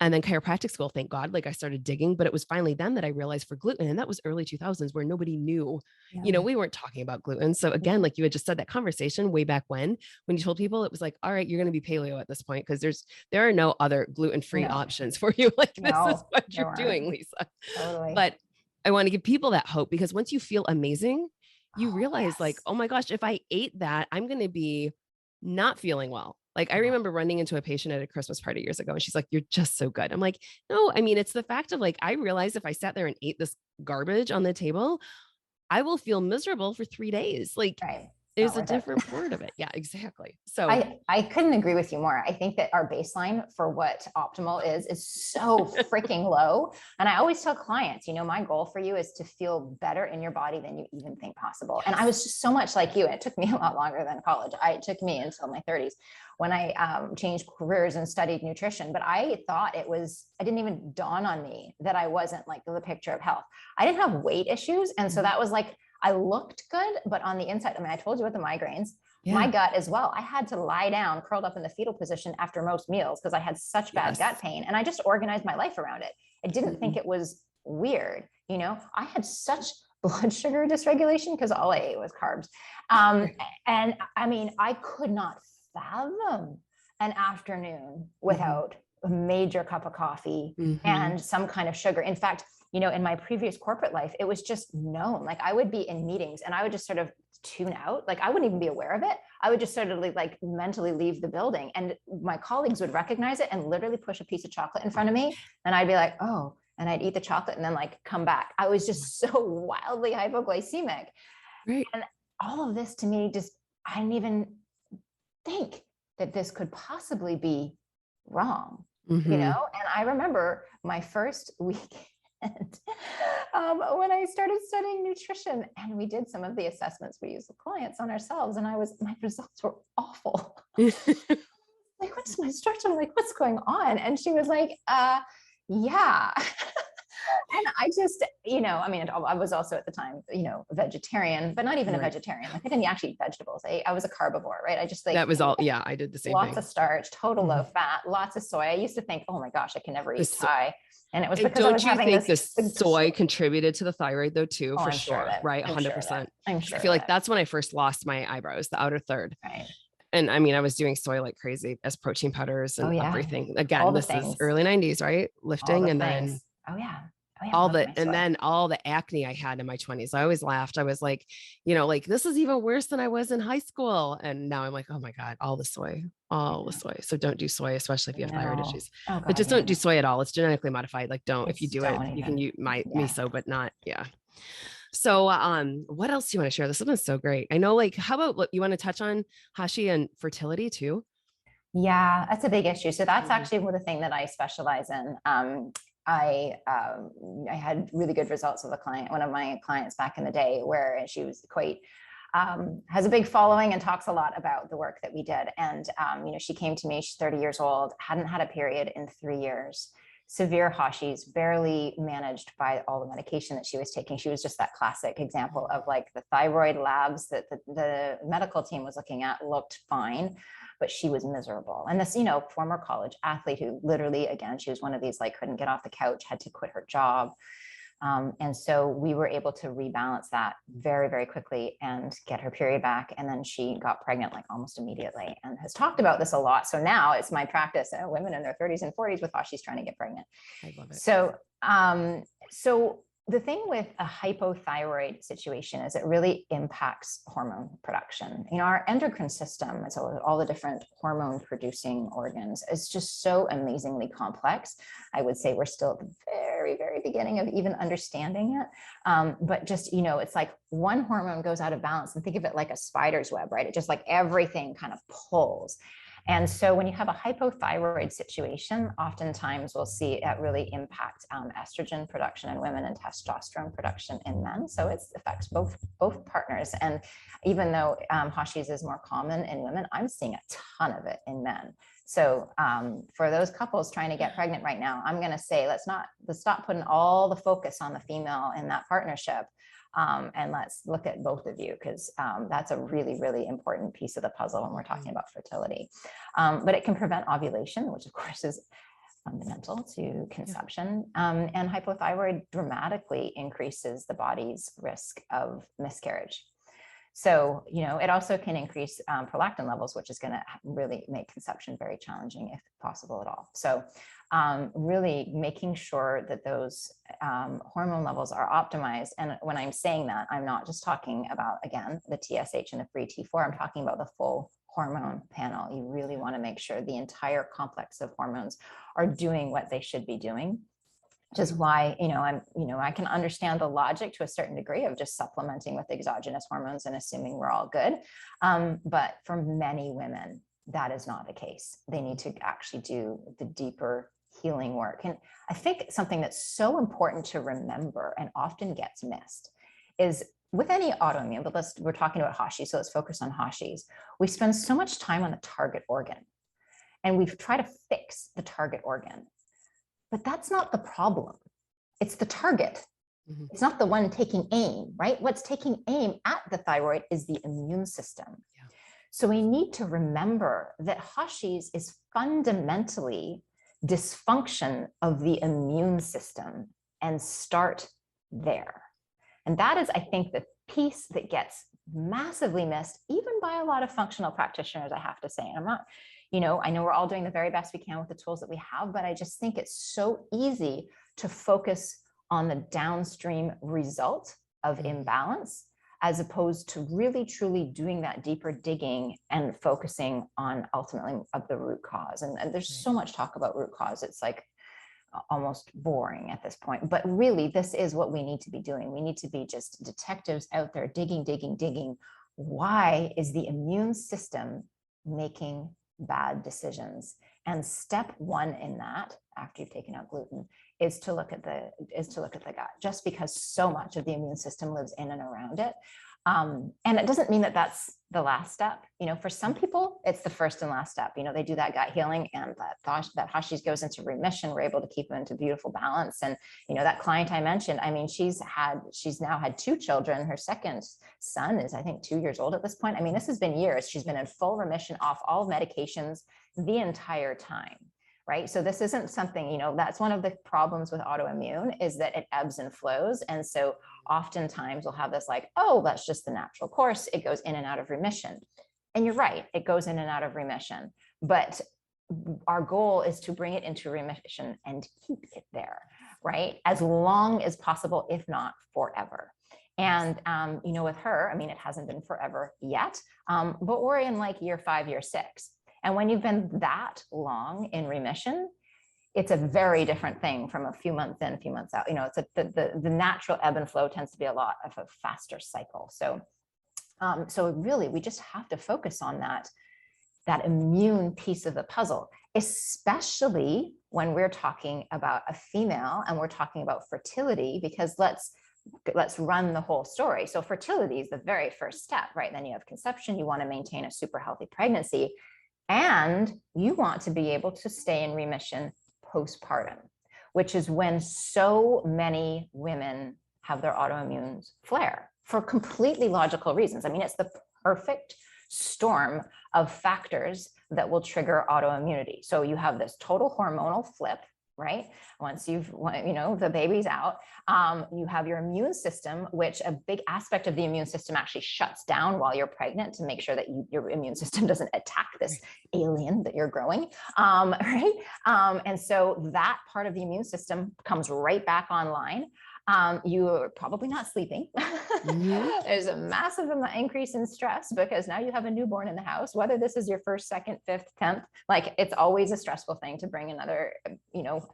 And then chiropractic school, thank God, like I started digging, but it was finally then that I realized for gluten, and that was early 2000s where nobody knew, we weren't talking about gluten. So again, like you had just said, that conversation way back when you told people, it was like, all right, you're going to be paleo at this point, because there are no other gluten-free options for you. Like this is what you're doing, Lisa. Totally. But I want to give people that hope, because once you feel amazing, you realize like, oh my gosh, if I ate that, I'm going to be not feeling well. Like I remember running into a patient at a Christmas party years ago and she's like, you're just so good. I'm like, no, I mean, it's the fact of like, I realized if I sat there and ate this garbage on the table, I will feel miserable for 3 days. Like there's a different word of it. Yeah, exactly. So I couldn't agree with you more. I think that our baseline for what optimal is so freaking low. And I always tell clients, my goal for you is to feel better in your body than you even think possible. And I was just so much like you. And it took me a lot longer than college. It took me until my 30s when I changed careers and studied nutrition. But I thought it didn't even dawn on me that I wasn't like the picture of health. I didn't have weight issues. And so that was like, I looked good, but on the inside, I mean, I told you about the migraines, my gut as well. I had to lie down, curled up in the fetal position after most meals because I had such bad gut pain, and I just organized my life around it. I didn't think it was weird. I had such blood sugar dysregulation because all I ate was carbs. And I mean, I could not fathom an afternoon without a major cup of coffee and some kind of sugar. In fact, in my previous corporate life, it was just known. Like I would be in meetings and I would just sort of tune out. Like I wouldn't even be aware of it. I would just sort of like mentally leave the building, and my colleagues would recognize it and literally push a piece of chocolate in front of me. And I'd be like, oh, and I'd eat the chocolate and then like come back. I was just so wildly hypoglycemic. Right. And all of this to me, I didn't even think that this could possibly be wrong, And I remember my first week when I started studying nutrition, and we did some of the assessments we use with clients on ourselves, and my results were awful. Like, what's my structure? I'm like, what's going on? And she was like, yeah. And I just, I mean, I was also at the time, vegetarian, but not even a vegetarian. Like I didn't actually eat vegetables. I was a carbivore, right? I just like, that was all. Yeah. I did the same thing. Lots of starch, total low fat, lots of soy. I used to think, oh my gosh, I can never eat Thai. And it was because I was having this. The soy contributed to the thyroid though too, for sure. Right. 100%. I'm sure. I feel like that's when I first lost my eyebrows, the outer third. Right. And I mean, I was doing soy like crazy as protein powders and everything. Again, this is early 90s, right? Lifting and then. Oh yeah. All the acne I had in my 20s. I always laughed. I was like, like this is even worse than I was in high school. And now I'm like, oh my God, all the soy. So don't do soy, especially if you have thyroid issues. Oh, God, but just don't do soy at all. It's genetically modified. Like if you do it, you can use miso, but not. Yeah. So, what else do you want to share? This has been so great. I know, like, how about you want to touch on Hashi and fertility too? Yeah, that's a big issue. So that's actually one of the things that I specialize in. I had really good results with one of my clients back in the day, where she was quite, has a big following and talks a lot about the work that we did. And, she came to me, she's 30 years old, hadn't had a period in 3 years, severe Hashis, barely managed by all the medication that she was taking. She was just that classic example of like the thyroid labs that the medical team was looking at looked fine, but she was miserable. And this, former college athlete who literally, again, she was one of these, like, couldn't get off the couch, had to quit her job. And so we were able to rebalance that very, very quickly and get her period back. And then she got pregnant like almost immediately, and has talked about this a lot. So now it's my practice, women in their 30s and 40s with Hashis trying to get pregnant. I love it. So the thing with a hypothyroid situation is it really impacts hormone production. Our endocrine system, so all the different hormone producing organs, is just so amazingly complex. I would say we're still at the very, very beginning of even understanding it. But just, it's like one hormone goes out of balance, and think of it like a spider's web, right? It just like everything kind of pulls. And so when you have a hypothyroid situation, oftentimes we'll see it really impact estrogen production in women and testosterone production in men. So it affects both partners. And even though Hashis is more common in women, I'm seeing a ton of it in men. So for those couples trying to get pregnant right now, I'm going to say, let's stop putting all the focus on the female in that partnership. And let's look at both of you, because that's a really, really important piece of the puzzle when we're talking about fertility. But it can prevent ovulation, which of course is fundamental to conception. And hypothyroid dramatically increases the body's risk of miscarriage. So, it also can increase prolactin levels, which is going to really make conception very challenging, if possible at all. So really making sure that those hormone levels are optimized. And when I'm saying that, I'm not just talking about, again, the TSH and the free T4, I'm talking about the full hormone panel. You really want to make sure the entire complex of hormones are doing what they should be doing. Which is why, I can understand the logic to a certain degree of just supplementing with exogenous hormones and assuming we're all good. But for many women, that is not the case. They need to actually do the deeper healing work. And I think something that's so important to remember and often gets missed is with any autoimmune, but we're talking about Hashis, so let's focus on Hashis. We spend so much time on the target organ, and we try to fix the target organ. But that's not the problem. It's the target. Mm-hmm. It's not the one taking aim, right? What's taking aim at the thyroid is the immune system. Yeah. So we need to remember that Hashis is fundamentally dysfunction of the immune system, and start there. And that is, I think, the piece that gets massively missed, even by a lot of functional practitioners, I have to say. And I'm not, I know we're all doing the very best we can with the tools that we have, but I just think it's so easy to focus on the downstream result of imbalance, as opposed to really truly doing that deeper digging and focusing on ultimately of the root cause. And there's so much talk about root cause. It's like almost boring at this point, but really this is what we need to be doing. We need to be just detectives out there digging. Why is the immune system making bad decisions? And step one in that, after you've taken out gluten, is to look at the gut, just because so much of the immune system lives in and around it. And it doesn't mean that that's the last step. For some people, it's the first and last step. They do that gut healing, and that Hashis goes into remission. We're able to keep them into beautiful balance. And, that client I mentioned, she's now had 2 children. Her second son is, I think, 2 years old at this point. This has been years. She's been in full remission off all medications the entire time. Right. So this isn't something, that's one of the problems with autoimmune, is that it ebbs and flows. And so oftentimes we'll have this like, oh, that's just the natural course. It goes in and out of remission. And you're right, it goes in and out of remission. But our goal is to bring it into remission and keep it there, right? As long as possible, if not forever. And, with her, it hasn't been forever yet, but we're in like year 5, year 6. And when you've been that long in remission, it's a very different thing from a few months in, a few months out. It's the natural ebb and flow tends to be a lot of a faster cycle. So really, we just have to focus on that immune piece of the puzzle. especially when we're talking about a female and we're talking about fertility, because let's run the whole story. So fertility is the very first step, right? Then you have conception. You want to maintain a super healthy pregnancy, and you want to be able to stay in remission postpartum, which is when so many women have their autoimmunes flare for completely logical reasons. I mean, it's the perfect storm of factors that will trigger autoimmunity. So you have this total hormonal flip, right? Once the baby's out, you have your immune system, which a big aspect of the immune system actually shuts down while you're pregnant to make sure that your immune system doesn't attack this alien that you're growing, right? And so that part of the immune system comes right back online. You're probably not sleeping. There's a massive increase in stress because now you have a newborn in the house, whether this is your first, second, fifth, 10th, like it's always a stressful thing to bring another,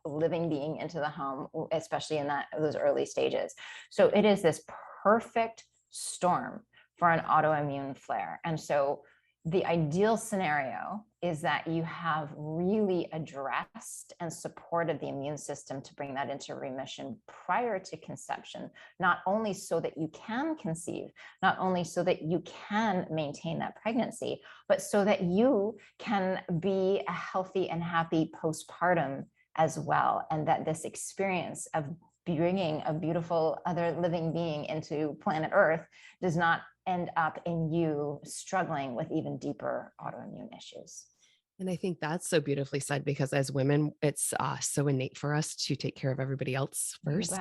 living being into the home, especially in those early stages. So it is this perfect storm for an autoimmune flare. And so the ideal scenario is that you have really addressed and supported the immune system to bring that into remission prior to conception, not only so that you can conceive, not only so that you can maintain that pregnancy, but so that you can be a healthy and happy postpartum as well. And that this experience of bringing a beautiful other living being into planet Earth does not end up in you struggling with even deeper autoimmune issues. And I think that's so beautifully said, because as women, it's so innate for us to take care of everybody else first.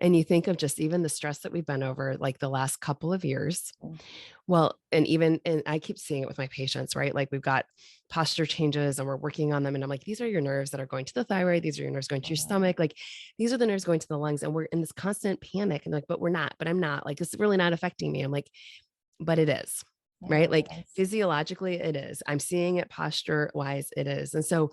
And you think of just even the stress that we've been over like the last couple of years. Well, and I keep seeing it with my patients, right? Like we've got posture changes and we're working on them. And I'm like, these are your nerves that are going to the thyroid. These are your nerves going to your stomach. Like these are the nerves going to the lungs. And we're in this constant panic. And like, but I'm not like, it's really not affecting me. I'm like, but it is, right? Like physiologically it is. I'm seeing it posture wise, it is. And so,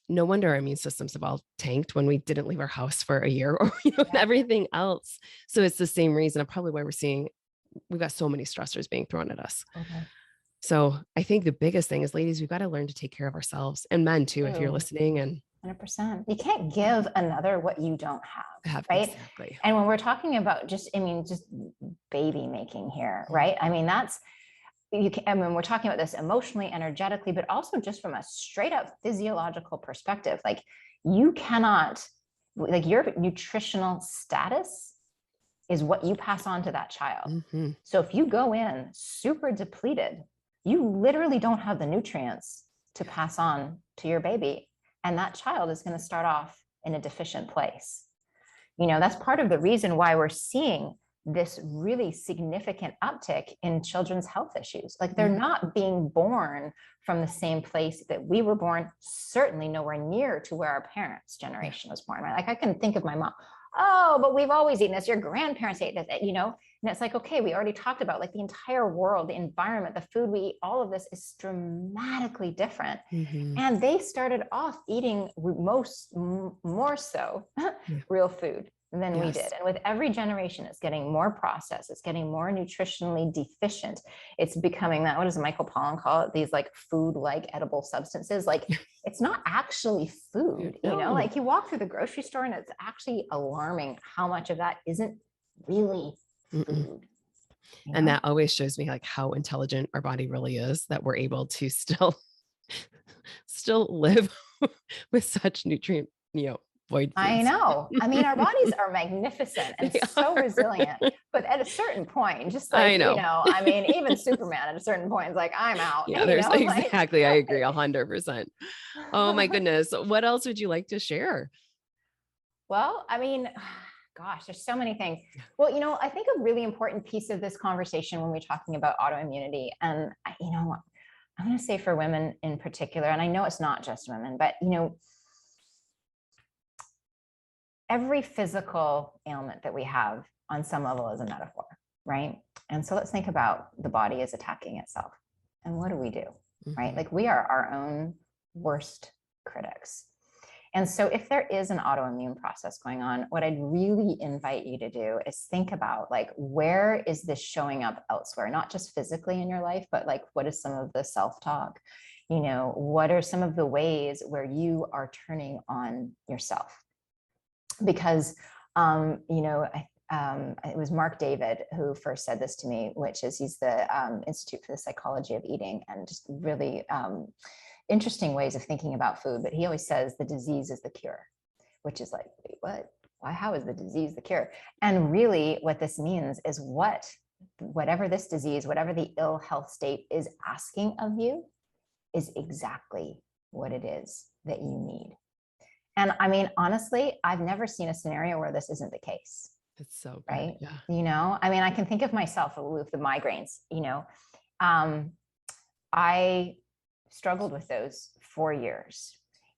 no wonder our immune systems have all tanked when we didn't leave our house for a year or, everything else. So it's the same reason of probably why we've got so many stressors being thrown at us. So I think the biggest thing is, ladies, we've got to learn to take care of ourselves, and men too, if you're listening. And 100%. You can't give another what you don't have, right? Exactly. And when we're talking about just baby making here, right? I mean, we're talking about this emotionally, energetically, but also just from a straight up physiological perspective. Like you cannot, like your nutritional status is what you pass on to that child. So if you go in super depleted, you literally don't have the nutrients to pass on to your baby. And that child is going to start off in a deficient place. That's part of the reason why we're seeing this really significant uptick in children's health issues. Like they're not being born from the same place that we were born, certainly nowhere near to where our parents' generation was born, right? Like I can think of my mom, oh, but we've always eaten this. Your grandparents ate this, and it's like, okay, we already talked about like the entire world, the environment, the food we eat, all of this is dramatically different. And they started off eating more so real food than we did. And with every generation, it's getting more processed. It's getting more nutritionally deficient. It's becoming that, what does Michael Pollan call it? These like food-like edible substances. Like it's not actually food, like you walk through the grocery store and it's actually alarming how much of that isn't really food. And that always shows me like how intelligent our body really is, that we're able to still live with such nutrient, void foods. I know. I mean, our bodies are magnificent and so resilient, but at a certain point, just like, even Superman at a certain point is like, I'm out. Yeah, exactly. I agree 100%. Oh my goodness. What else would you like to share? Well, I mean, gosh, there's so many things. Well, I think a really important piece of this conversation when we're talking about autoimmunity, and I'm going to say for women in particular, and I know it's not just women, but every physical ailment that we have on some level is a metaphor, right? And so let's think about the body as attacking itself. And what do we do, right? Like we are our own worst critics. And so if there is an autoimmune process going on, what I'd really invite you to do is think about like, where is this showing up elsewhere? Not just physically in your life, but like, what is some of the self-talk? You know, what are some of the ways where you are turning on yourself? Because, you know, it was Mark David who first said this to me, which is he's the Institute for the Psychology of Eating, and just really interesting ways of thinking about food. But he always says the disease is the cure, which is like, wait, what? Why? How is the disease the cure? And really what this means is whatever this disease, whatever the ill health state is asking of you is exactly what it is that you need. And I mean, honestly, I've never seen a scenario where this isn't the case. It's so good. Right. Yeah. You know, I mean, I can think of myself with the migraines, you know, I struggled with those for years.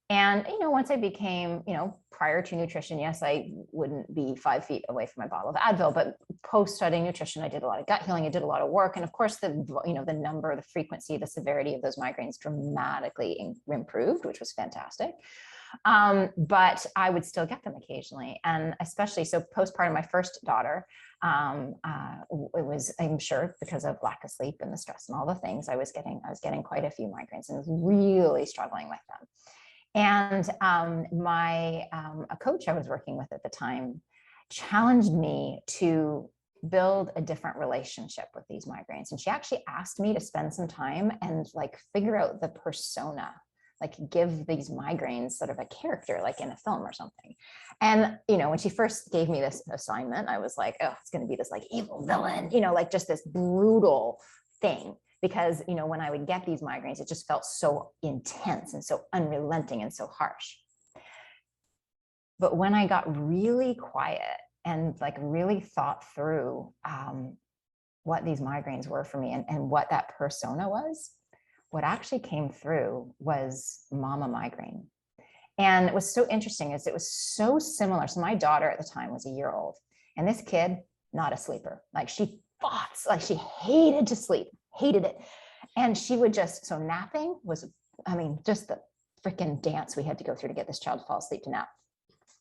And, you know, once I became, you know, prior to nutrition, yes, I wouldn't be 5 feet away from my bottle of Advil, but post studying nutrition, I did a lot of gut healing. I did a lot of work. And of course, you know, the number, the frequency, the severity of those migraines dramatically improved, which was fantastic. But I would still get them occasionally. And especially so postpartum, my first daughter, it was, I'm sure because of lack of sleep and the stress and all the things, I was getting quite a few migraines and was really struggling with them. And a coach I was working with at the time challenged me to build a different relationship with these migraines. And she actually asked me to spend some time and like figure out the persona, like give these migraines sort of a character, like in a film or something. And, you know, when she first gave me this assignment, I was like, oh, it's going to be this like evil villain, you know, like just this brutal thing. Because, you know, when I would get these migraines, it just felt so intense and so unrelenting and so harsh. But when I got really quiet and like really thought through what these migraines were for me and what that persona was, what actually came through was mama migraine. And it was so interesting is it was so similar. So my daughter at the time was a year old, and this kid, not a sleeper. Like she fought, like she hated to sleep, hated it. And she would just, so napping was, I mean, just the freaking dance we had to go through to get this child to fall asleep to nap.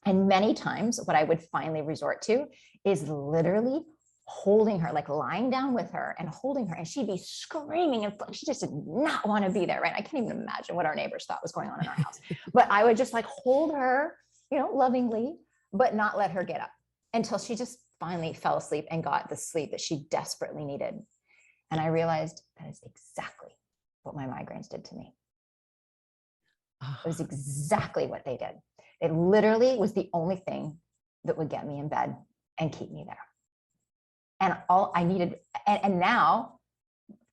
And many times what I would finally resort to is literally holding her, like lying down with her and holding her, and she'd be screaming and she just did not want to be there, right? I can't even imagine what our neighbors thought was going on in our house. But I would just like hold her, you know, lovingly, but not let her get up until she just finally fell asleep and got the sleep that she desperately needed. And I realized that is exactly what my migraines did to me. It was exactly what they did. It literally was the only thing that would get me in bed and keep me there. And all I needed, and now,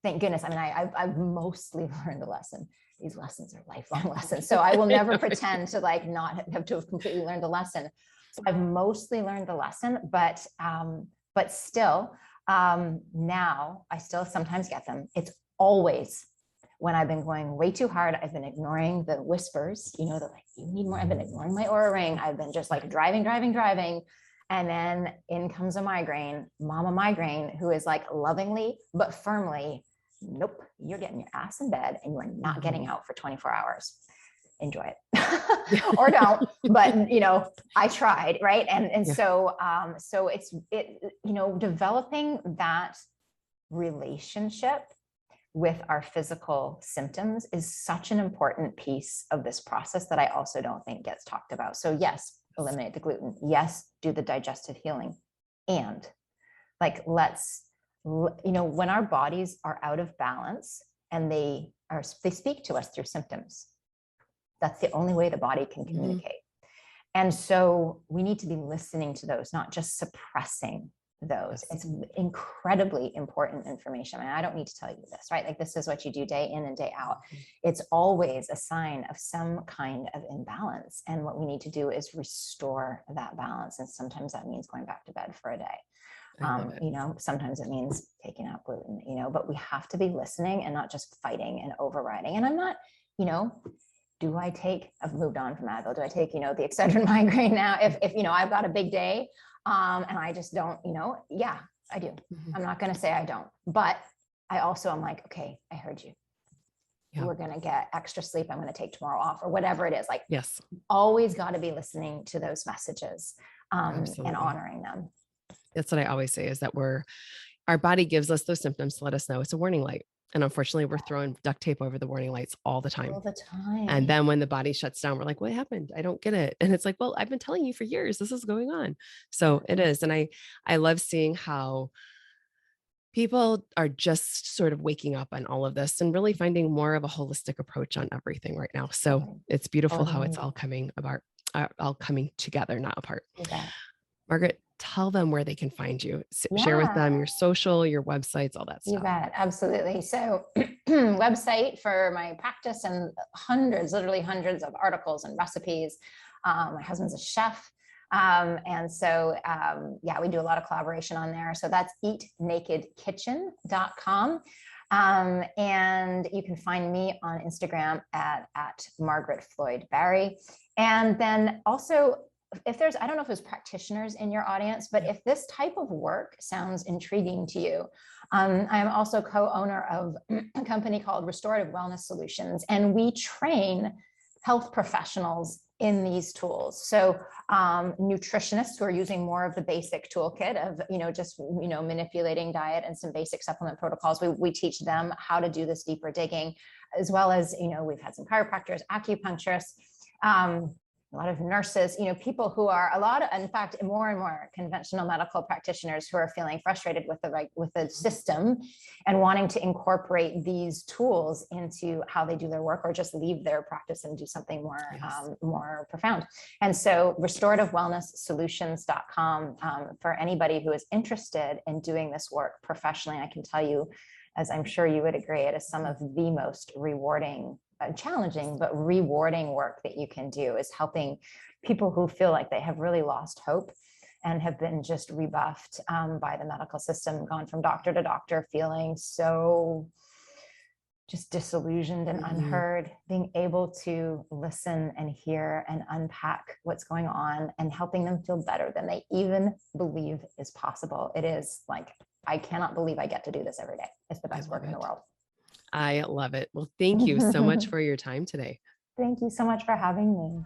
thank goodness, I mean, I've mostly learned the lesson. These lessons are lifelong lessons. So I will never pretend to like not have to have completely learned the lesson. So I've mostly learned the lesson, but still, now I still sometimes get them. It's always when I've been going way too hard. I've been ignoring the whispers, you know, that like, you need more. I've been ignoring my Oura ring. I've been just like driving. And then in comes a migraine, mama migraine, who is like lovingly, but firmly, nope, you're getting your ass in bed and you're not getting out for 24 hours. Enjoy it or don't, but you know, I tried. Right. And yeah. So it's, you know, developing that relationship with our physical symptoms is such an important piece of this process that I also don't think gets talked about. So yes, eliminate the gluten. Yes, do the digestive healing. And like, let's, you know, when our bodies are out of balance and they speak to us through symptoms, that's the only way the body can communicate. And so we need to be listening to those, not just suppressing those. It's incredibly important information. I mean, I don't need to tell you this, right? Like this is what you do day in and day out. It's always a sign of some kind of imbalance. And what we need to do is restore that balance. And sometimes that means going back to bed for a day. You know, sometimes it means taking out gluten, you know, but we have to be listening and not just fighting and overriding. And I'm not, you know, I've moved on from Advil. Do I take, you know, the Excedrin migraine now? If, you know, I've got a big day, and I just don't, you know, yeah, I do. I'm not going to say I don't, but I also, I'm like, okay, I heard you. we're going to get extra sleep. I'm going to take tomorrow off or whatever it is. Like, yes, always got to be listening to those messages and honoring them. That's what I always say, is that our body gives us those symptoms to let us know it's a warning light. And unfortunately, we're throwing duct tape over the warning lights all the time. All the time. And then when the body shuts down, we're like, what happened? I don't get it. And it's like, well, I've been telling you for years, this is going on. So it is. And I love seeing how people are just sort of waking up on all of this and really finding more of a holistic approach on everything right now. So it's beautiful how it's all coming together, not apart. Margaret, tell them where they can find you. Share with them your social, your websites, all that stuff. You bet. Absolutely. So website for my practice and literally hundreds of articles and recipes. My husband's a chef. And so, we do a lot of collaboration on there. So that's eatnakedkitchen.com. And you can find me on Instagram at Margaret Floyd Barry. And then also, if there's, I don't know if there's practitioners in your audience, but if this type of work sounds intriguing to you, I'm also co-owner of a company called Restorative Wellness Solutions, and we train health professionals in these tools. So nutritionists who are using more of the basic toolkit of, manipulating diet and some basic supplement protocols. We teach them how to do this deeper digging, as well as, we've had some chiropractors, acupuncturists, a lot of nurses, people who are in fact, more and more conventional medical practitioners who are feeling frustrated with the system and wanting to incorporate these tools into how they do their work, or just leave their practice and do something more profound. And so restorativewellnesssolutions.com for anybody who is interested in doing this work professionally. I can tell you, as I'm sure you would agree, it is some of the most rewarding, challenging, but rewarding work that you can do, is helping people who feel like they have really lost hope and have been just rebuffed by the medical system, gone from doctor to doctor, feeling so just disillusioned and unheard, being able to listen and hear and unpack what's going on and helping them feel better than they even believe is possible. It is like, I cannot believe I get to do this every day. It's the best work in the world. I love it. Well, thank you so much for your time today. Thank you so much for having me.